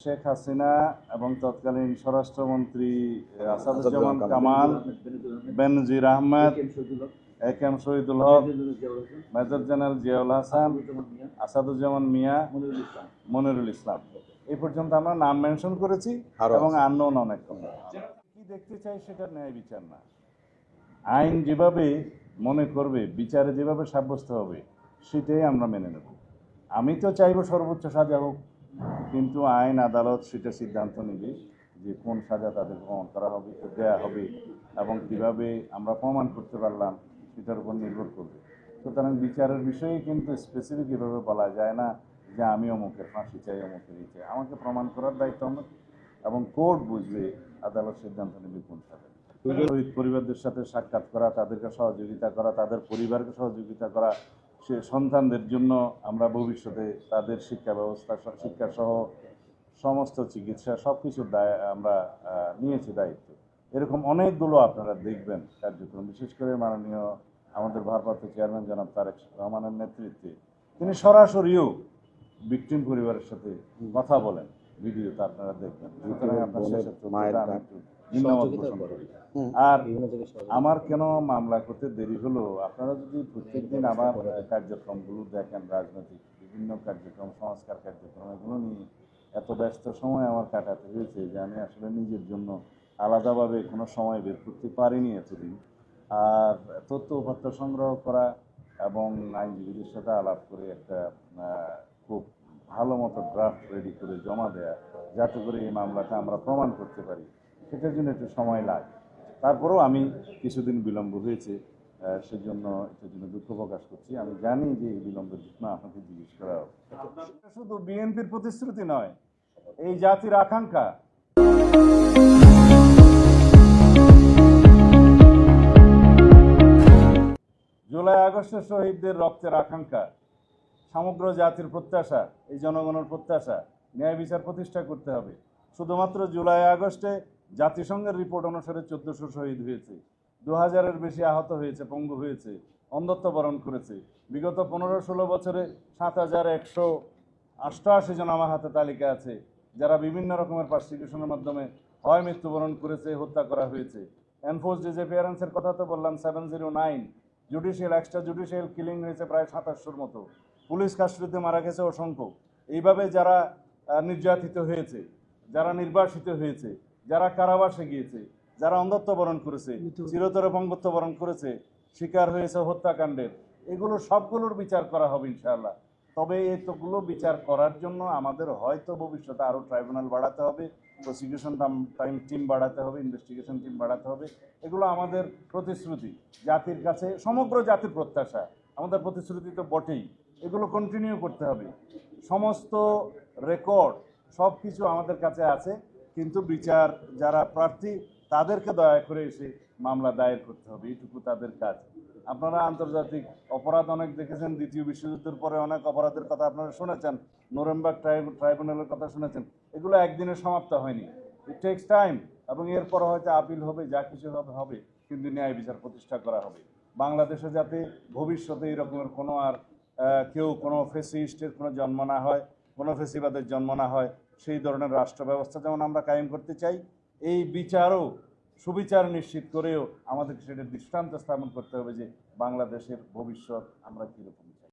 শেখ হাসিনা এবং তৎকালীন স্বরাষ্ট্রমন্ত্রী আসাদুজ্জামান কামাল, বেনজির আহমেদ, এ.কে.এম. শহীদুল হক, মেজর জেনারেল জিয়াউল হাসান, আসাদুজ্জামান মিয়া, মনিরুল ইসলাম, এই পর্যন্ত আমরা নাম মেনশন করেছি এবং আননোন অনেক কম। কি দেখতে চাই সেটা ন্যায় বিচার না। আইন যেভাবে মনে করবে, বিচারে যেভাবে সাব্যস্ত হবে সেটাই আমরা মেনে নেব। আমি তো চাইব সর্বোচ্চ সাজা হোক, কিন্তু আইন আদালত সেটা সিদ্ধান্ত নেবে যে কোন সাজা তাদের গ্রহণ করা হবে, দেওয়া হবে এবং কীভাবে আমরা প্রমাণ করতে পারলাম সেটার উপর নির্ভর করবে। সুতরাং বিচারের বিষয়ে কিন্তু স্পেসিফিক এভাবে বলা যায় না যে আমি অমুকের ফাঁসি চাই, অমুকের চাই। আমাকে প্রমাণ করার দায়িত্ব আমার, এবং কোর্ট বুঝবে, আদালত সিদ্ধান্ত নেবে কোন সাজা। শহীদ পরিবারদের সাথে সাক্ষাৎ করা, তাদেরকে সহযোগিতা করা, তাদের পরিবারকে সহযোগিতা করা, সে সন্তানদের জন্য আমরা ভবিষ্যতে তাদের শিক্ষা ব্যবস্থা, শিক্ষা সহ সমস্ত চিকিৎসা সব কিছুর আমরা নিয়েছি দায়িত্ব। এরকম অনেকগুলো আপনারা দেখবেন কার্যক্রম, বিশেষ করে মাননীয় আমাদের ভারপ্রাপ্ত চেয়ারম্যান জনাব তারেক রহমানের নেতৃত্বে তিনি সরাসরিও ভিকটিম পরিবারের সাথে কথা বলেন, ভিডিওতে আপনারা দেখবেন। সুতরাং আপনার শেষের ধন্যবাদ পোষণ করি। আর আমার কেন মামলা করতে দেরি হলো, আপনারা যদি প্রত্যেকদিন আমার কার্যক্রমগুলো দেখেন, রাজনৈতিক বিভিন্ন কার্যক্রম, সংস্কার কার্যক্রম, এগুলো নিয়ে এত ব্যস্ত সময় আমার কাটাতে হয়েছে যে আমি আসলে নিজের জন্য আলাদাভাবে কোনো সময় বের করতে পারিনি এতদিন। আর তথ্য উপাত্ত সংগ্রহ করা এবং আইনজীবীদের সাথে আলাপ করে একটা খুব ভালো মতো ড্রাফট রেডি করে জমা দেয়া, যাতে করে এই মামলাটা আমরা প্রমাণ করতে পারি, সেটার জন্য একটু সময় লাগে। তারপরেও আমি কিছুদিন বিলম্ব হয়েছে, সেজন্য এটার জন্য দুঃখ প্রকাশ করছি। আমি জানি যে এই বিলম্বের জন্য আপনাকে জিজ্ঞেস করা হবে। শুধু বিএনপির প্রতিশ্রুতি নয়, এই জাতির আকাঙ্ক্ষা। জুলাই আগস্টের শহীদদের রক্তের আকাঙ্ক্ষা, সমগ্র জাতির প্রত্যাশা, এই জনগণের প্রত্যাশা, ন্যায় বিচার প্রতিষ্ঠা করতে হবে। শুধুমাত্র জুলাই আগস্টে জাতিসংঘের রিপোর্ট অনুসারে 1400 শহীদ হয়েছে, 2000-এর বেশি আহত হয়েছে, পঙ্গু হয়েছে, অন্ধত্ব বরণ করেছে। বিগত 15-16 বছরে 7188 জন আমার হাতে তালিকা আছে যারা বিভিন্ন রকমের পারসিকিউশনের মাধ্যমে হয় মৃত্যুবরণ করেছে, হত্যা করা হয়েছে। এনফোর্স ডিসঅ্যাপিয়ারেন্সের কথা তো বললাম, 709। জুডিশিয়াল, এক্সট্রা জুডিশিয়াল কিলিং হয়েছে প্রায় 2700-র মতো। পুলিশ কাস্টডিতে মারা গেছে অসংখ্য। এইভাবে যারা নির্যাতিত হয়েছে, যারা নির্বাসিত হয়েছে, যারা কারাবাসে গিয়েছে, যারা অন্ধত্ব বরণ করেছে, চিরতরে অপঙ্গত্ব বরণ করেছে, শিকার হয়েছে হত্যাকাণ্ডের, এগুলো সবগুলোর বিচার করা হবে ইনশাআল্লাহ। তবে এতগুলো বিচার করার জন্য আমাদের হয়তো ভবিষ্যতে আরও ট্রাইব্যুনাল বাড়াতে হবে, প্রসিকিউশন টিম বাড়াতে হবে, ইনভেস্টিগেশন টিম বাড়াতে হবে। এগুলো আমাদের প্রতিশ্রুতি, জাতির কাছে সমগ্র জাতির প্রত্যাশা, আমাদের প্রতিশ্রুতি তো বটেই। এগুলো কন্টিনিউ করতে হবে। সমস্ত রেকর্ড সব কিছু আমাদের কাছে আছে, কিন্তু বিচার যারা প্রার্থী তাদেরকে দয়া করে এসে মামলা দায়ের করতে হবে, এইটুকু তাদের কাজ। আপনারা আন্তর্জাতিক অপরাধ অনেক দেখেছেন, দ্বিতীয় বিশ্বযুদ্ধের পরে অনেক অপরাধের কথা আপনারা শুনেছেন, নুরেমবার্গ ট্রাইব্যুনালের কথা শুনেছেন। এগুলো একদিনে সমাপ্ত হয়নি, ইট টেক্স টাইম, এবং এরপর হয়তো আপিল হবে, যা কিছু হবে, কিন্তু ন্যায় বিচার প্রতিষ্ঠা করা হবে। বাংলাদেশে যাতে ভবিষ্যতে এই রকমের কোনো আর কেউ কোনো ফেসিস্টের কোনো জন্ম না হয়, কোনো ফেসিবাদের জন্ম না হয়, সেই ধরনের রাষ্ট্র ব্যবস্থা যেমন আমরা কায়েম করতে চাই, এই বিচারও সুবিচার নিশ্চিত করেও আমাদেরকে সেটা দৃষ্টান্ত স্থাপন করতে হবে যে বাংলাদেশের ভবিষ্যৎ আমরা কীরকম চাই।